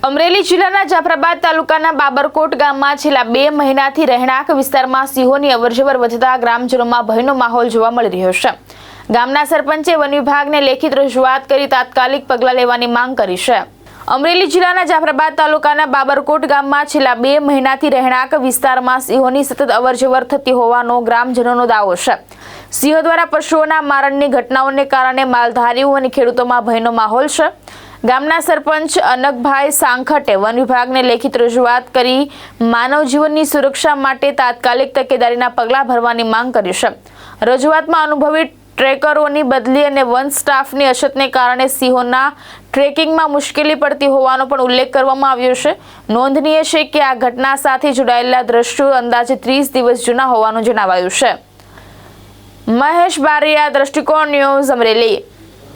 અમરેલી જિલ્લાના જાફરાબાદ તાલુકાના બાબરકોટ ગામમાં છેલ્લા 2 મહિનાથી રહેણાંક વિસ્તારમાં સિંહોની અવરજવર વધતા ગ્રામજનોમાં ભયનો માહોલ જોવા મળી રહ્યો છે। ગામના સરપંચે વન વિભાગને લેખિત રજૂઆત કરી તાત્કાલિક પગલાં લેવાની માંગ કરી છે। અમરેલી જિલ્લાના જાફરાબાદ તાલુકાના બાબરકોટ ગામમાં છેલ્લા 2 મહિનાથી રહેણાંક વિસ્તારમાં સિંહોની સતત અવરજવર થતી હોવાનો ગ્રામજનોનો દાવો છે। સિંહો દ્વારા પશુઓના મારણની ઘટનાઓને કારણે માલધારીઓ અને ખેડૂતોમાં ભયનો માહોલ છે। ગામના સરપંચ અનકભાઈ સાંખટે વન વિભાગને લેખિત રજૂઆત કરી માનવ જીવનની સુરક્ષા માટે તાત્કાલિક તકેદારીના પગલાં ભરવાની માંગ કરી છે। રજૂઆતમાં અનુભવી ટ્રેકરોની બદલી અને વન સ્ટાફની અછતને કારણે સિંહોના ટ્રેકિંગમાં મુશ્કેલી પડતી હોવાનો પણ ઉલ્લેખ કરવામાં આવ્યો છે। નોંધનીય છે કે આ ઘટના સાથે જોડાયેલા દ્રશ્યો અંદાજે 30 દિવસ જૂના હોવાનું જણાવાયું છે। મહેશ બારિયા, દ્રષ્ટિકોણ ન્યૂઝ, અમરેલી।